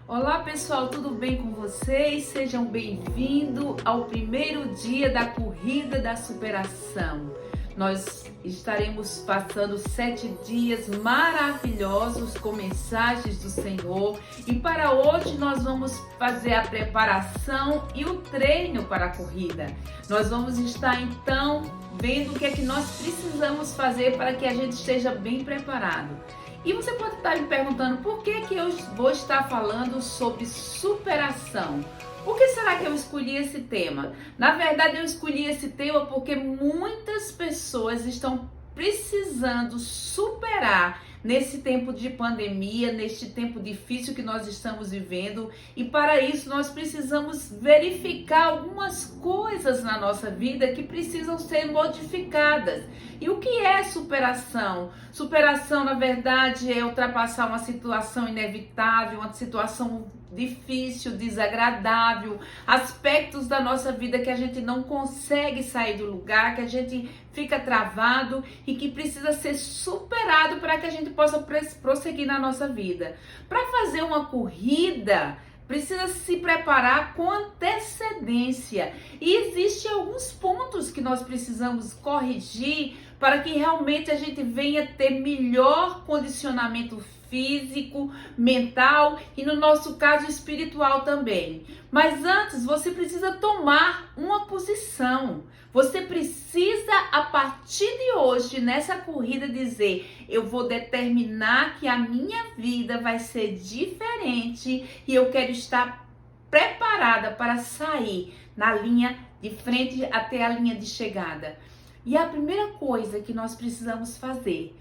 Olá pessoal, tudo bem com vocês? Sejam bem-vindos ao primeiro dia da Corrida da Superação. Nós estaremos passando 7 dias maravilhosos com mensagens do Senhor e para hoje nós vamos fazer a preparação e o treino para a corrida. Nós vamos estar então vendo o que é que nós precisamos fazer para que a gente esteja bem preparado. E você pode estar me perguntando por que eu vou estar falando sobre superação. Por que será que eu escolhi esse tema? Na verdade, eu escolhi esse tema porque muitas pessoas estão precisando superar nesse tempo de pandemia, neste tempo difícil que nós estamos vivendo, e para isso nós precisamos verificar algumas coisas na nossa vida que precisam ser modificadas. E o que é superação? Superação, na verdade, é ultrapassar uma situação inevitável, uma situação difícil, desagradável, aspectos da nossa vida que a gente não consegue sair do lugar, que a gente fica travado e que precisa ser superado para que a gente possa prosseguir na nossa vida. Para fazer uma corrida, precisa se preparar com antecedência e existem alguns pontos que nós precisamos corrigir para que realmente a gente venha ter melhor condicionamento físico, mental e no nosso caso espiritual também. Mas antes você precisa tomar uma posição. Você precisa a partir de hoje nessa corrida dizer: eu vou determinar que a minha vida vai ser diferente e eu quero estar preparada para sair na linha de frente até a linha de chegada. E a primeira coisa que nós precisamos fazer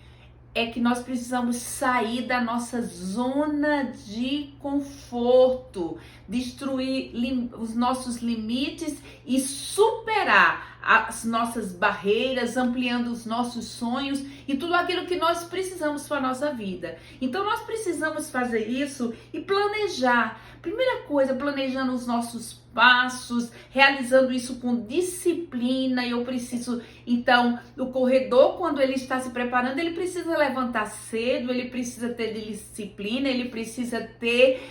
é que nós precisamos sair da nossa zona de conforto, destruir os nossos limites e superar as nossas barreiras, ampliando os nossos sonhos e tudo aquilo que nós precisamos para a nossa vida. Então nós precisamos fazer isso e planejar. Primeira coisa, planejando os nossos passos, realizando isso com disciplina. Eu preciso, então, o corredor, quando ele está se preparando, ele precisa levantar cedo, ele precisa ter disciplina, ele precisa ter,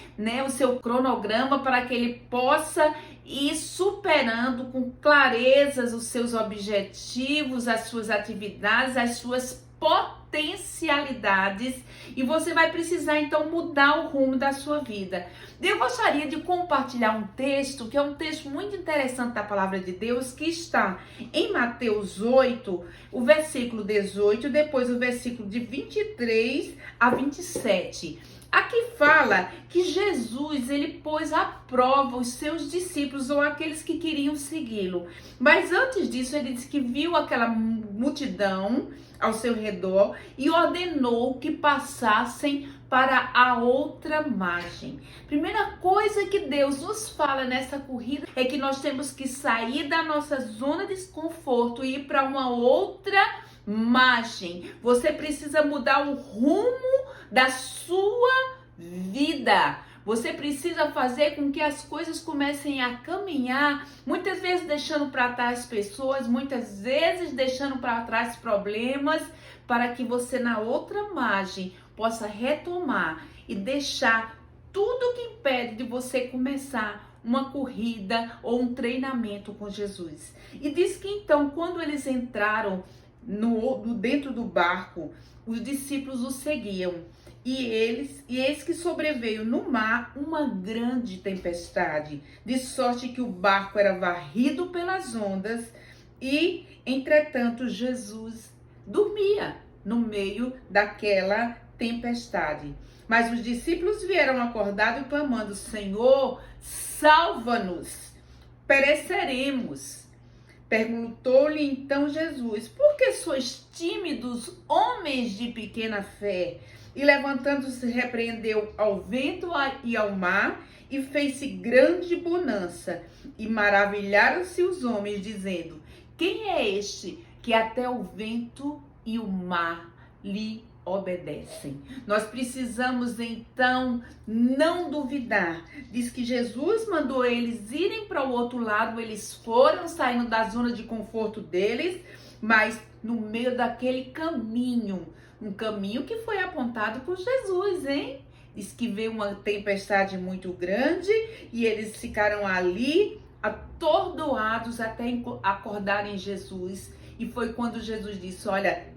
o seu cronograma para que ele possa ir superando com clareza os seus objetivos, as suas atividades, as suas potencialidades, e você vai precisar então mudar o rumo da sua vida. Eu gostaria de compartilhar um texto que é um texto muito interessante da palavra de Deus, que está em Mateus 8, o versículo 18, depois o versículo de 23 a 27. Aqui fala que Jesus, ele pôs à prova os seus discípulos ou aqueles que queriam segui-lo. Mas antes disso, ele disse que viu aquela multidão ao seu redor e ordenou que passassem para a outra margem. Primeira coisa que Deus nos fala nessa corrida é que nós temos que sair da nossa zona de desconforto e ir para uma outra margem. Você precisa mudar o rumo da sua vida. Você precisa fazer com que as coisas comecem a caminhar, muitas vezes deixando para trás pessoas, muitas vezes deixando para trás problemas, para que você na outra margem possa retomar e deixar tudo que impede de você começar uma corrida ou um treinamento com Jesus. E diz que então, quando eles entraram dentro do barco, os discípulos o seguiam. E eis que sobreveio no mar uma grande tempestade, de sorte que o barco era varrido pelas ondas, e, entretanto, Jesus dormia no meio daquela tempestade. Mas os discípulos vieram acordados clamando: Senhor, salva-nos, pereceremos. Perguntou-lhe então Jesus: por que sois tímidos, homens de pequena fé? E levantando-se, repreendeu ao vento e ao mar, e fez-se grande bonança. E maravilharam-se os homens, dizendo: quem é este que até o vento e o mar lhe obedecem? Nós precisamos então não duvidar. Diz que Jesus mandou eles irem para o outro lado, eles foram saindo da zona de conforto deles, mas no meio daquele caminho, um caminho que foi apontado por Jesus, hein? diz que veio uma tempestade muito grande e eles ficaram ali atordoados até acordarem Jesus. E foi quando Jesus disse: olha,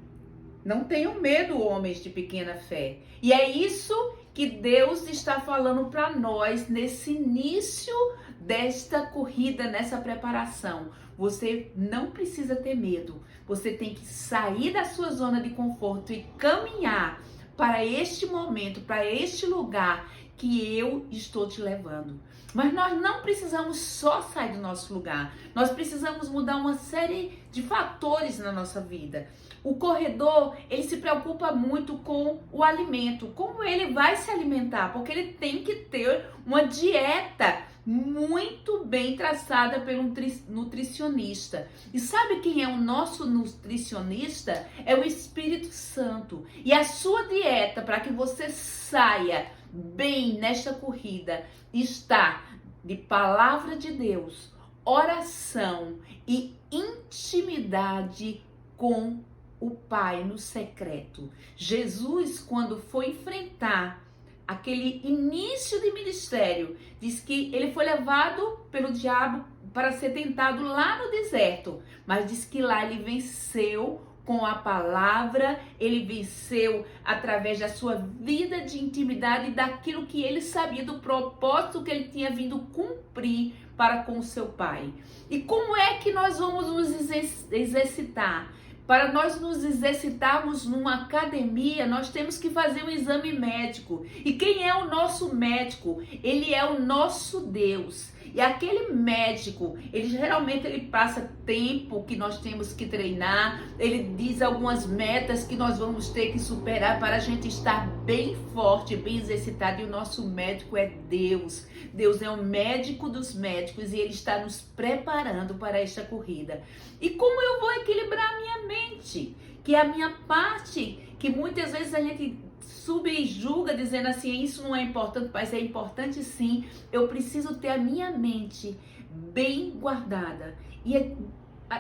não tenham medo, homens de pequena fé. E é isso que Deus está falando para nós nesse início desta corrida, nessa preparação. Você não precisa ter medo. Você tem que sair da sua zona de conforto e caminhar para este momento, para este lugar que eu estou te levando. Mas nós não precisamos só sair do nosso lugar. Nós precisamos mudar uma série de fatores na nossa vida. O corredor, ele se preocupa muito com o alimento, como ele vai se alimentar, porque ele tem que ter uma dieta muito bem traçada pelo nutricionista. E sabe quem é o nosso nutricionista? É o Espírito Santo. E a sua dieta para que você saia bem nesta corrida está de palavra de Deus, oração e intimidade com o Pai no secreto. Jesus, quando foi enfrentar aquele início de ministério, diz que ele foi levado pelo diabo para ser tentado lá no deserto, mas diz que lá ele venceu com a palavra, ele venceu através da sua vida de intimidade, daquilo que ele sabia, do propósito que ele tinha vindo cumprir para com o seu Pai. E como é que nós vamos nos exercitar? Para nós nos exercitarmos numa academia, nós temos que fazer um exame médico. E quem é o nosso médico? Ele é o nosso Deus. E aquele médico, ele passa tempo que nós temos que treinar, ele diz algumas metas que nós vamos ter que superar para a gente estar bem forte, bem exercitado. E o nosso médico é Deus. Deus é o médico dos médicos e ele está nos preparando para esta corrida. E como eu vou equilibrar a minha mente? Que é a minha parte, que muitas vezes a gente subjuga dizendo assim, isso não é importante, mas é importante sim. Eu preciso ter a minha mente bem guardada. E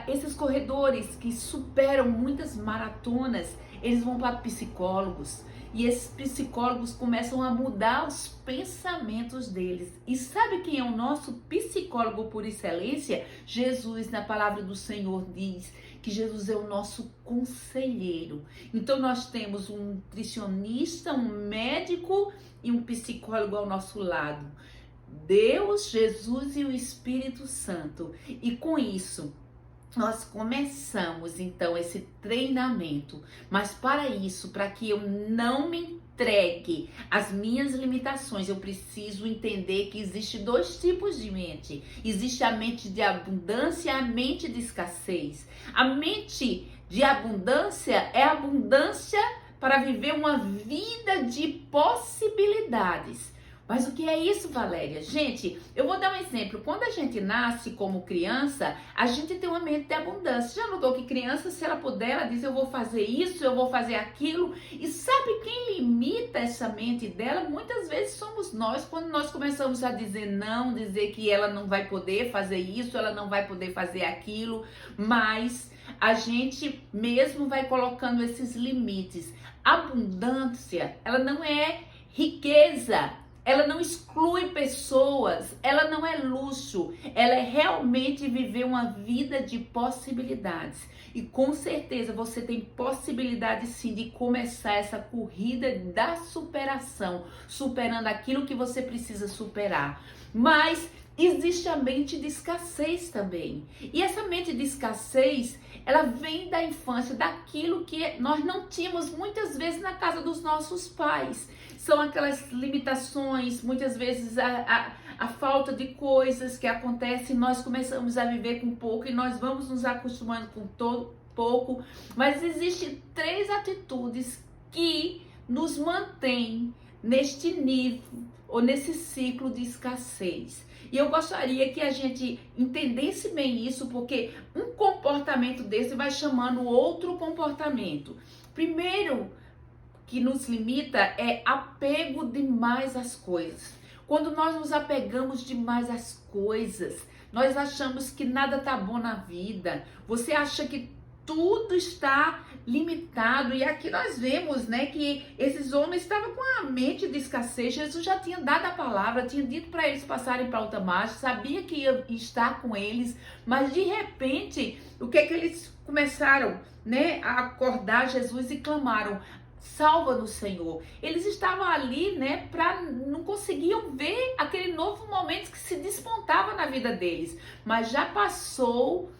esses corredores que superam muitas maratonas, eles vão para psicólogos. E esses psicólogos começam a mudar os pensamentos deles. E sabe quem é o nosso psicólogo por excelência? Jesus, na palavra do Senhor, diz que Jesus é o nosso conselheiro. Então nós temos um nutricionista, um médico e um psicólogo ao nosso lado. Deus, Jesus e o Espírito Santo. E com isso, nós começamos então esse treinamento, mas para isso, para que eu não me entregue às minhas limitações, eu preciso entender que existe dois tipos de mente. Existe a mente de abundância e a mente de escassez. A mente de abundância é abundância para viver uma vida de possibilidades. Mas o que é isso, Valéria? Gente, eu vou dar um exemplo. Quando a gente nasce como criança, a gente tem uma mente de abundância. Já notou que criança, se ela puder, ela diz, eu vou fazer isso, eu vou fazer aquilo. E sabe quem limita essa mente dela? Muitas vezes somos nós, quando nós começamos a dizer não, dizer que ela não vai poder fazer isso, ela não vai poder fazer aquilo. Mas a gente mesmo vai colocando esses limites. Abundância, ela não é riqueza. Ela não exclui pessoas, ela não é luxo, ela é realmente viver uma vida de possibilidades. E com certeza você tem possibilidade sim de começar essa corrida da superação, superando aquilo que você precisa superar. Mas existe a mente de escassez também. E essa mente de escassez, ela vem da infância, daquilo que nós não tínhamos muitas vezes na casa dos nossos pais. São aquelas limitações, muitas vezes a falta de coisas que acontecem, nós começamos a viver com pouco e nós vamos nos acostumando com todo pouco. Mas existem 3 atitudes que nos mantêm neste nível ou nesse ciclo de escassez. E eu gostaria que a gente entendesse bem isso, porque um comportamento desse vai chamando outro comportamento. Primeiro que nos limita é apego demais às coisas. Quando nós nos apegamos demais às coisas, nós achamos que nada tá bom na vida. Você acha que tudo está limitado. E aqui nós vemos, né, que esses homens estavam com a mente de escassez. Jesus já tinha dado a palavra, tinha dito para eles passarem para outra margem, sabia que ia estar com eles, mas de repente, o que é que eles começaram, né, a acordar Jesus e clamaram: salva-nos, Senhor. Eles estavam ali, né, não conseguiam ver aquele novo momento que se despontava na vida deles, mas já passou.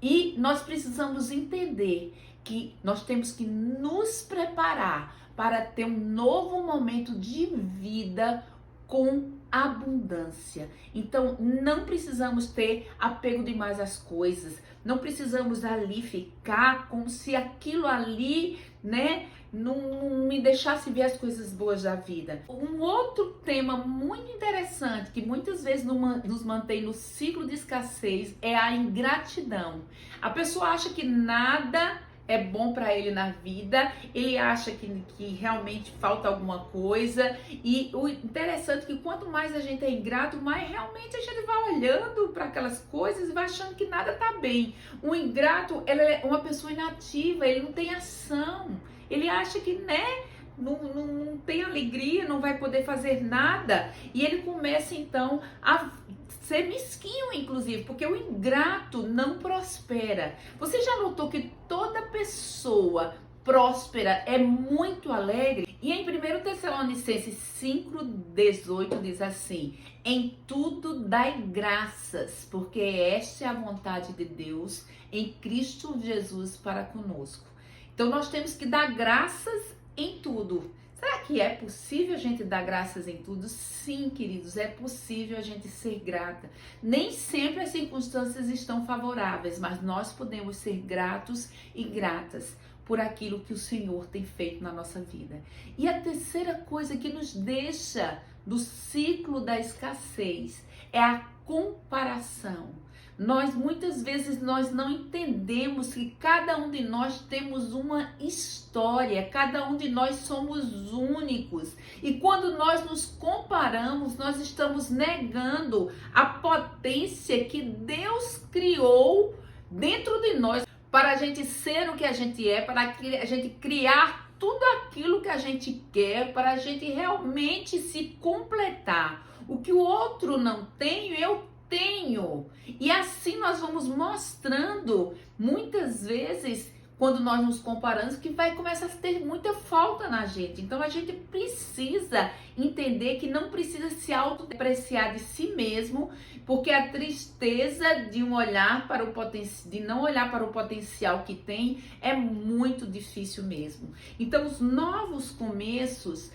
E nós precisamos entender que nós temos que nos preparar para ter um novo momento de vida com abundância. Então, não precisamos ter apego demais às coisas. Não precisamos ali ficar como se aquilo ali, né, não me deixasse ver as coisas boas da vida. Um outro tema muito interessante que muitas vezes nos mantém no ciclo de escassez é a ingratidão. A pessoa acha que nada é bom para ele na vida, ele acha que realmente falta alguma coisa, e o interessante é que quanto mais a gente é ingrato, mais realmente a gente vai olhando para aquelas coisas e vai achando que nada tá bem. O ingrato, ele é uma pessoa inativa, ele não tem ação, ele acha que, né, não tem alegria, não vai poder fazer nada, e ele começa então a ser mesquinho, inclusive, porque o ingrato não prospera. Você já notou que toda pessoa próspera é muito alegre? E em 1 Tessalonicenses 5,18 diz assim: em tudo dai graças, porque esta é a vontade de Deus em Cristo Jesus para conosco. Então nós temos que dar graças em tudo. Será que é possível a gente dar graças em tudo? Sim, queridos, é possível a gente ser grata. Nem sempre as circunstâncias estão favoráveis, mas nós podemos ser gratos e gratas por aquilo que o Senhor tem feito na nossa vida. E a terceira coisa que nos deixa do ciclo da escassez é a comparação. Muitas vezes nós não entendemos que cada um de nós temos uma história, cada um de nós somos únicos. E quando nós nos comparamos, nós estamos negando a potência que Deus criou dentro de nós para a gente ser o que a gente é, para a gente criar tudo aquilo que a gente quer, para a gente realmente se completar. O que o outro não tem, eu tenho. E assim nós vamos mostrando, muitas vezes, quando nós nos comparamos, que vai começar a ter muita falta na gente. Então a gente precisa entender que não precisa se autodepreciar de si mesmo, porque a tristeza de não olhar para o potencial que tem é muito difícil mesmo. Então os novos começos,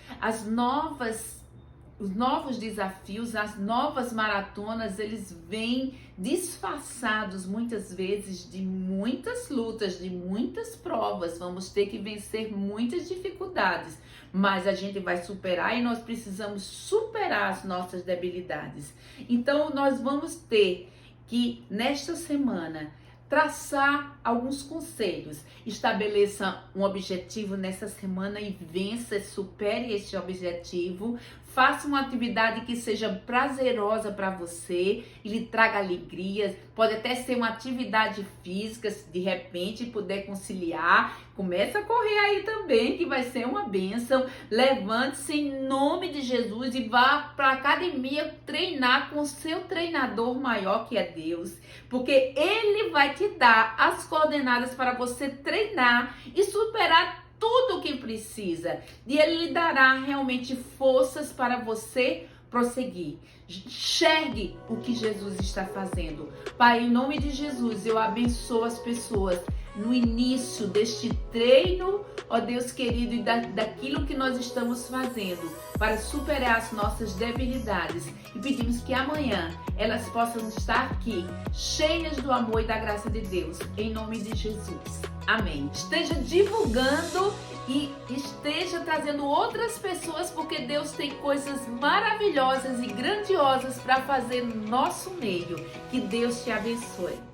os novos desafios, as novas maratonas, eles vêm disfarçados muitas vezes de muitas lutas, de muitas provas. Vamos ter que vencer muitas dificuldades, mas a gente vai superar e nós precisamos superar as nossas debilidades. Então nós vamos ter que, nesta semana, traçar alguns conselhos. Estabeleça um objetivo nessa semana e vença, supere este objetivo. Faça uma atividade que seja prazerosa para você e lhe traga alegria. Pode até ser uma atividade física, se de repente puder conciliar. Começa a correr aí também, que vai ser uma bênção. Levante-se em nome de Jesus e vá para a academia treinar com o seu treinador maior, que é Deus. Porque Ele vai te dar as coordenadas para você treinar e superar tudo o que precisa. E Ele lhe dará realmente forças para você prosseguir. Enxergue o que Jesus está fazendo. Pai, em nome de Jesus, eu abençoo as pessoas no início deste treino, ó Deus querido, e daquilo que nós estamos fazendo para superar as nossas debilidades. E pedimos que amanhã elas possam estar aqui, cheias do amor e da graça de Deus, em nome de Jesus. Amém. Esteja divulgando e esteja trazendo outras pessoas, porque Deus tem coisas maravilhosas e grandiosas para fazer no nosso meio. Que Deus te abençoe.